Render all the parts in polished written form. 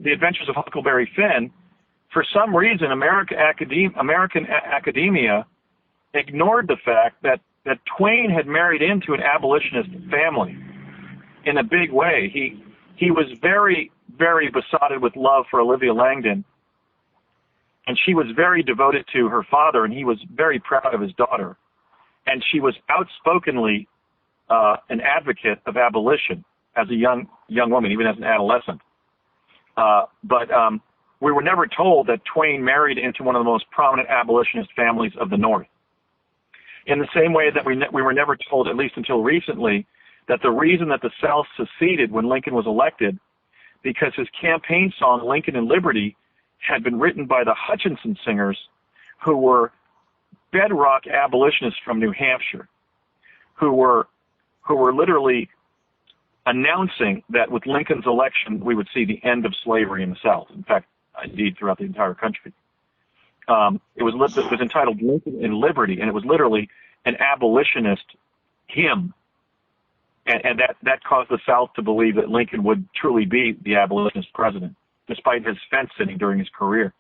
The Adventures of Huckleberry Finn, for some reason, American academia ignored the fact that Twain had married into an abolitionist family in a big way. He was very, very besotted with love for Olivia Langdon, and she was very devoted to her father, and he was very proud of his daughter. And she was outspokenly an advocate of abolition as a young woman, even as an adolescent. But we were never told that Twain married into one of the most prominent abolitionist families of the North. In the same way that we were never told, at least until recently, that the reason that the South seceded when Lincoln was elected, because his campaign song, Lincoln and Liberty, had been written by the Hutchinson Singers, who were bedrock abolitionists from New Hampshire, who were literally announcing that with Lincoln's election, we would see the end of slavery in the South. In fact, indeed, throughout the entire country. It was entitled Lincoln and Liberty, and it was literally an abolitionist hymn. And that caused the South to believe that Lincoln would truly be the abolitionist president, despite his fence sitting during his career.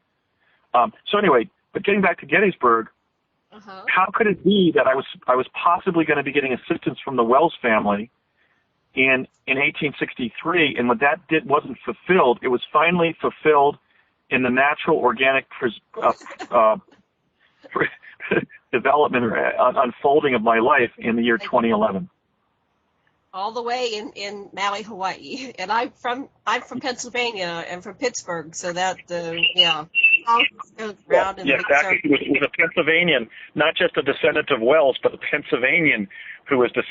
So anyway, but getting back to Gettysburg, how could it be that I was possibly going to be getting assistance from the Wells family in 1863, and when that wasn't fulfilled, it was finally fulfilled in the natural organic development or unfolding of my life in the year 2011. All the way in Maui, Hawaii, and I'm from Pennsylvania and from Pittsburgh, so that goes round. Yes, actually, he was a Pennsylvanian, not just a descendant of Wells, but a Pennsylvanian who was a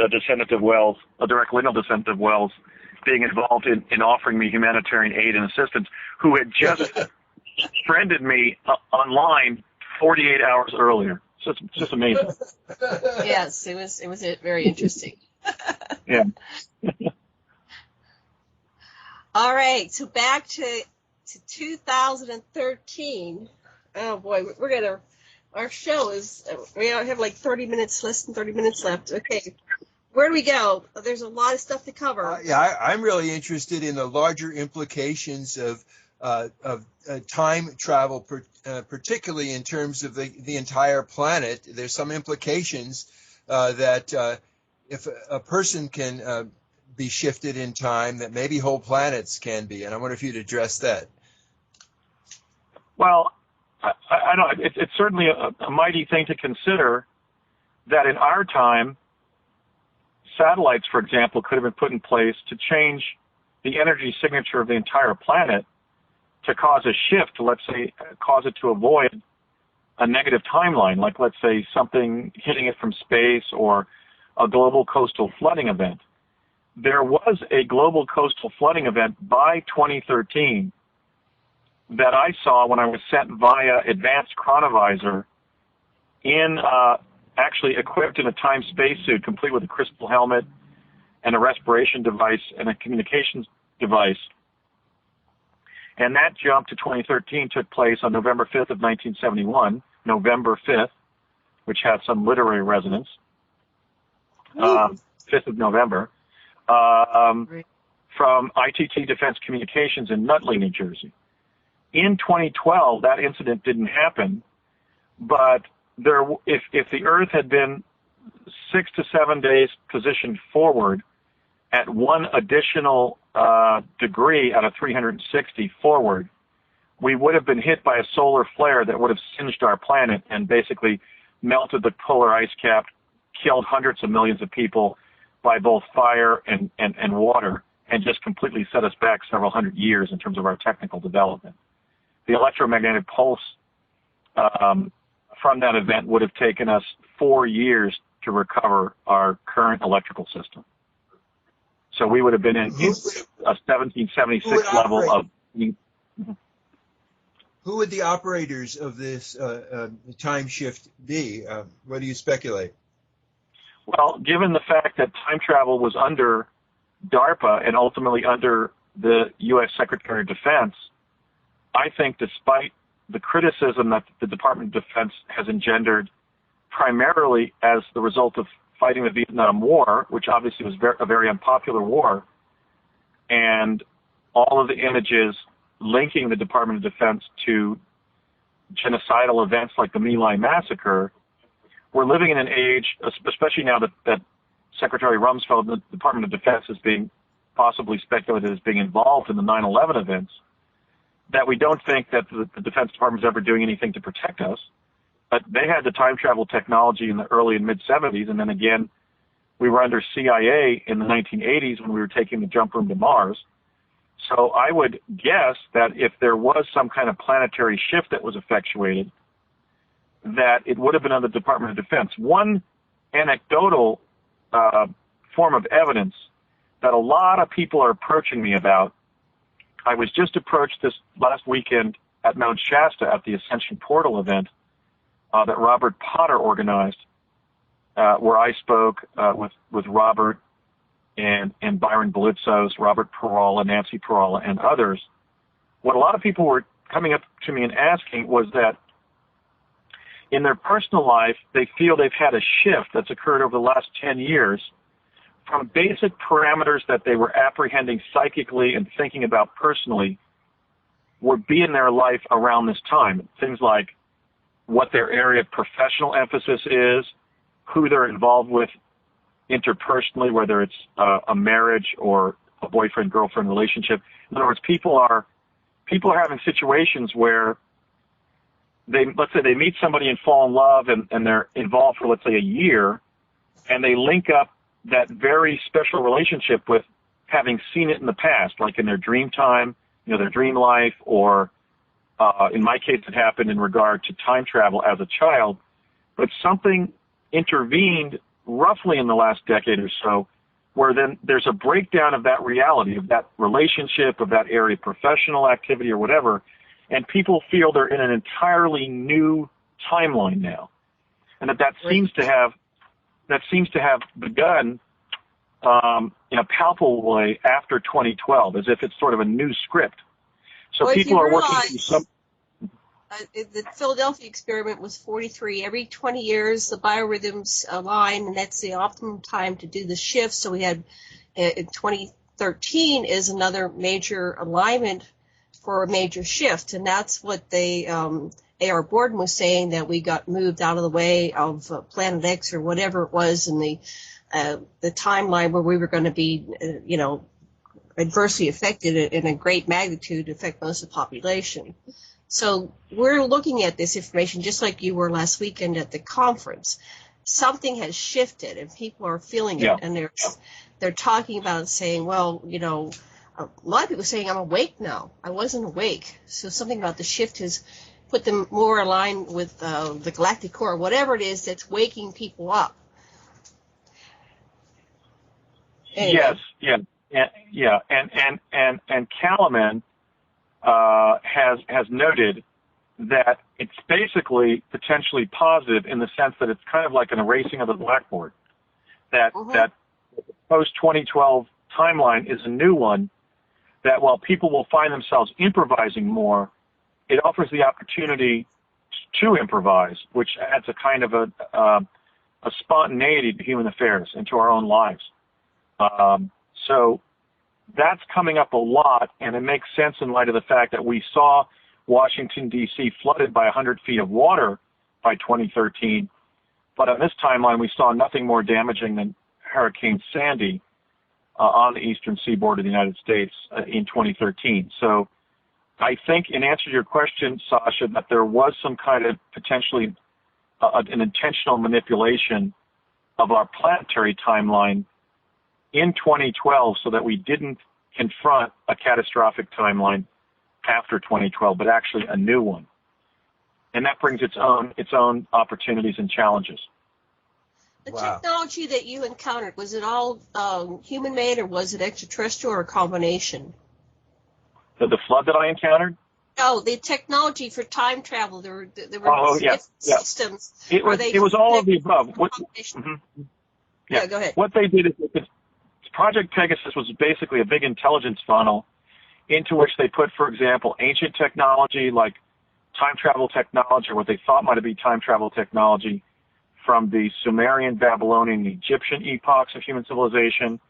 descendant of Wells, a direct lineal descendant of Wells, being involved in offering me humanitarian aid and assistance, who had just friended me online 48 hours earlier. So it's just amazing. Yes, it was very interesting. Yeah. All right, so back to 2013. Oh boy, our show is, we have like 30 minutes, less than 30 minutes left. Okay, where do we go? There's a lot of stuff to cover. I'm really interested in the larger implications of time travel, particularly in terms of the entire planet. There's some implications that if a person can be shifted in time, that maybe whole planets can be. And I wonder if you'd address that. Well, I know it's certainly a mighty thing to consider that in our time, satellites, for example, could have been put in place to change the energy signature of the entire planet to cause a shift, let's say, cause it to avoid a negative timeline, like, let's say, something hitting it from space or a global coastal flooding event. There was a global coastal flooding event by 2013 that I saw when I was sent via advanced chronovisor actually equipped in a time spacesuit, complete with a crystal helmet and a respiration device and a communications device. And that jump to 2013 took place on November 5th of 1971, November 5th, which has some literary resonance. 5th of November, from ITT Defense Communications in Nutley, New Jersey. In 2012, that incident didn't happen, but if the Earth had been 6 to 7 days positioned forward at one additional degree out of 360 forward, we would have been hit by a solar flare that would have singed our planet and basically melted the polar ice cap, killed hundreds of millions of people by both fire and water, and just completely set us back several hundred years in terms of our technical development. The electromagnetic pulse from that event would have taken us 4 years to recover our current electrical system. So we would have been in a 1776 level of... Who would the operators of this time shift be? What do you speculate? Well, given the fact that time travel was under DARPA and ultimately under the U.S. Secretary of Defense, I think despite the criticism that the Department of Defense has engendered primarily as the result of fighting the Vietnam War, which obviously was a very unpopular war, and all of the images linking the Department of Defense to genocidal events like the My Lai massacre, we're living in an age, especially now that Secretary Rumsfeld, the Department of Defense, is being possibly speculated as being involved in the 9/11 events, that we don't think that the Defense Department is ever doing anything to protect us. But they had the time travel technology in the early and mid-'70s, and then again, we were under CIA in the 1980s when we were taking the jump room to Mars. So I would guess that if there was some kind of planetary shift that was effectuated, that it would have been under the Department of Defense. One anecdotal form of evidence that a lot of people are approaching me about, I was just approached this last weekend at Mount Shasta at the Ascension Portal event that Robert Potter organized, where I spoke with Robert and Byron Belitzos, Robert Perala, Nancy Perala, and others. What a lot of people were coming up to me and asking was that in their personal life, they feel they've had a shift that's occurred over the last 10 years from basic parameters that they were apprehending psychically and thinking about personally would be in their life around this time. Things like what their area of professional emphasis is, who they're involved with interpersonally, whether it's a marriage or a boyfriend-girlfriend relationship. In other words, people are having situations where let's say they meet somebody and fall in love and they're involved for, let's say, a year, and they link up that very special relationship with having seen it in the past, like in their dream time, their dream life, or in my case, it happened in regard to time travel as a child, but something intervened roughly in the last decade or so, where then there's a breakdown of that reality, of that relationship, of that area of professional activity or whatever, and people feel they're in an entirely new timeline now, and that seems to have begun in a palpable way after 2012, as if it's sort of a new script. So people are working through some. The Philadelphia experiment was 43. Every 20 years, the biorhythms align, and that's the optimum time to do the shift. So we had in 2013 is another major alignment for a major shift, and that's what A.R. Borden was saying, that we got moved out of the way of Planet X or whatever it was in the timeline where we were going to be, adversely affected in a great magnitude to affect most of the population. So we're looking at this information just like you were last weekend at the conference. Something has shifted, and people are feeling it, and they're talking about it, saying, well, a lot of people are saying, I'm awake now. I wasn't awake. So something about the shift has put them more aligned with the galactic core, whatever it is that's waking people up. Anyway. Yes, and Kalaman has noted that it's basically potentially positive in the sense that it's kind of like an erasing of the blackboard. That the post-2012 timeline is a new one, that while people will find themselves improvising more, it offers the opportunity to improvise, which adds a kind of a spontaneity to human affairs and to our own lives. So that's coming up a lot, and it makes sense in light of the fact that we saw Washington, D.C. flooded by 100 feet of water by 2013, but on this timeline we saw nothing more damaging than Hurricane Sandy on the eastern seaboard of the United States in 2013. So I think, in answer to your question, Sasha, that there was some kind of potentially an intentional manipulation of our planetary timeline in 2012 so that we didn't confront a catastrophic timeline after 2012, but actually a new one. And that brings its own opportunities and challenges. The technology that you encountered, was it all human-made, or was it extraterrestrial, or a combination? The flood that I encountered? No, the technology for time travel. There were systems. It was all of the above. Yeah, go ahead. What they did is Project Pegasus was basically a big intelligence funnel into which they put, for example, ancient technology like time travel technology, or what they thought might be time travel technology from the Sumerian, Babylonian, Egyptian epochs of human civilization.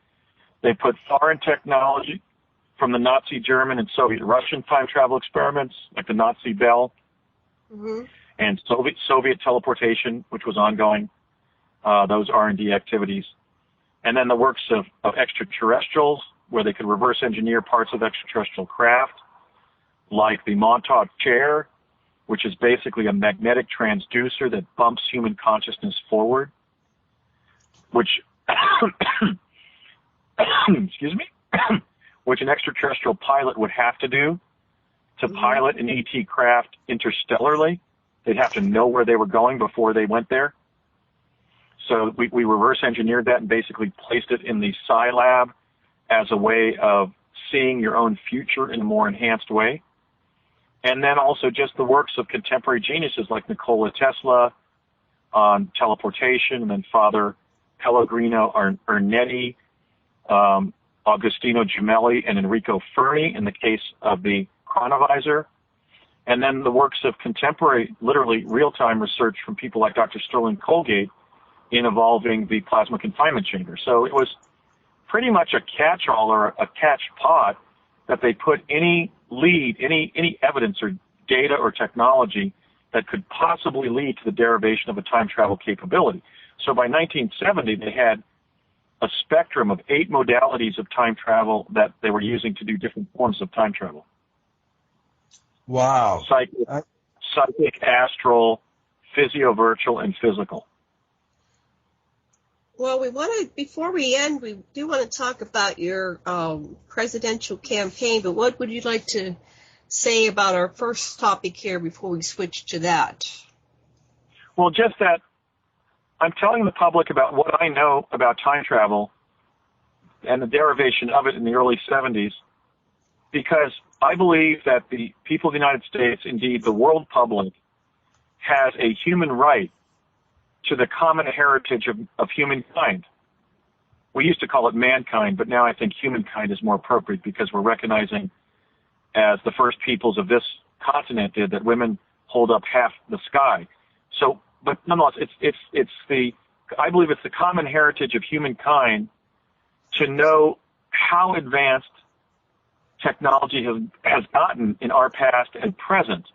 They put foreign technology from the Nazi German and Soviet Russian time travel experiments, like the Nazi Bell, and Soviet teleportation, which was ongoing, those R&D activities. And then the works of extraterrestrials, where they could reverse engineer parts of extraterrestrial craft, like the Montauk chair, which is basically a magnetic transducer that bumps human consciousness forward, which, excuse me, which an extraterrestrial pilot would have to do to pilot an ET craft interstellarly. They'd have to know where they were going before they went there. So we reverse engineered that and basically placed it in the Psi Lab as a way of seeing your own future in a more enhanced way. And then also just the works of contemporary geniuses like Nikola Tesla on teleportation, and then Father Pellegrino Ernetti, Agostino Gemelli, and Enrico Fermi in the case of the chronovisor. And then the works of contemporary, literally real-time research from people like Dr. Stirling Colgate in evolving the plasma confinement chamber. So it was pretty much a catch-all or a catch-pot that they put any lead, any evidence or data or technology that could possibly lead to the derivation of a time travel capability. So by 1970, they had a spectrum of 8 modalities of time travel that they were using to do different forms of time travel. Wow. Psychic, astral, physio-virtual, and physical. Well, before we end, we do want to talk about your presidential campaign, but what would you like to say about our first topic here before we switch to that? Well, just that I'm telling the public about what I know about time travel and the derivation of it in the early 70s, because I believe that the people of the United States, indeed the world public, has a human right to the common heritage of humankind. We used to call it mankind, but now I think humankind is more appropriate because we're recognizing, as the first peoples of this continent did, that women hold up half the sky. So, but nonetheless, I believe it's the common heritage of humankind to know how advanced technology has gotten in our past and present.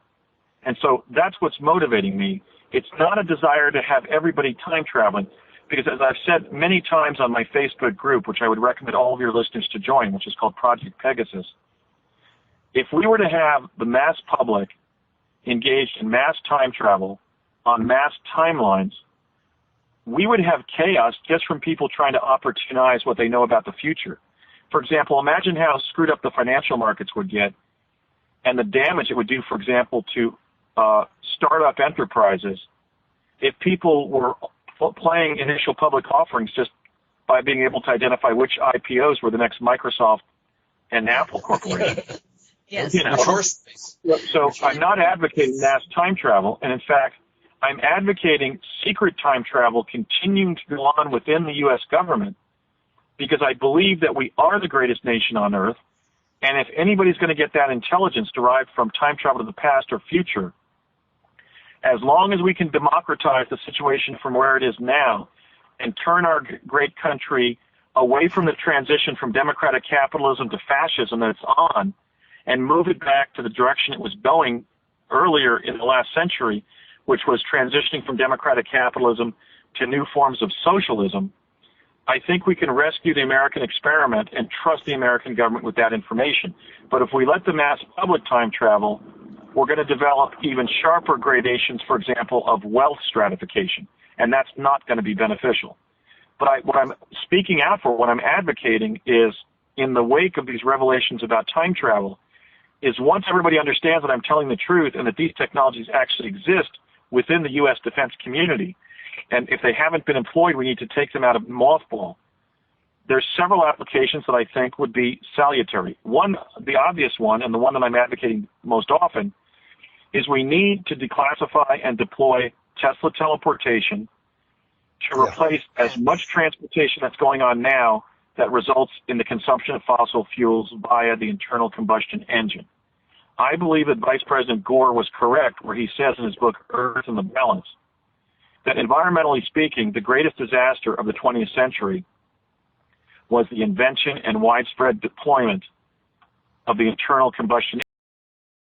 And so that's what's motivating me. It's not a desire to have everybody time traveling, because as I've said many times on my Facebook group, which I would recommend all of your listeners to join, which is called Project Pegasus, if we were to have the mass public engaged in mass time travel on mass timelines, we would have chaos just from people trying to opportunize what they know about the future. For example, imagine how screwed up the financial markets would get and the damage it would do, for example, to startup enterprises if people were playing initial public offerings just by being able to identify which IPOs were the next Microsoft and Apple corporation. Yes. You know? So I'm not advocating mass time travel, and in fact, I'm advocating secret time travel continuing to go on within the U.S. government, because I believe that we are the greatest nation on earth, and if anybody's going to get that intelligence derived from time travel to the past or future, as long as we can democratize the situation from where it is now and turn our great country away from the transition from democratic capitalism to fascism that it's on and move it back to the direction it was going earlier in the last century, which was transitioning from democratic capitalism to new forms of socialism, I think we can rescue the American experiment and trust the American government with that information. But if we let the mass public time travel, we're going to develop even sharper gradations, for example, of wealth stratification, and that's not going to be beneficial. But what I'm speaking out for, what I'm advocating is, in the wake of these revelations about time travel, is once everybody understands that I'm telling the truth and that these technologies actually exist within the U.S. defense community, and if they haven't been employed, we need to take them out of mothball. There's several applications that I think would be salutary. One, the obvious one, and the one that I'm advocating most often, is we need to declassify and deploy Tesla teleportation to replace as much transportation that's going on now that results in the consumption of fossil fuels via the internal combustion engine. I believe that Vice President Gore was correct where he says in his book, Earth and the Balance, that environmentally speaking, the greatest disaster of the 20th century was the invention and widespread deployment of the internal combustion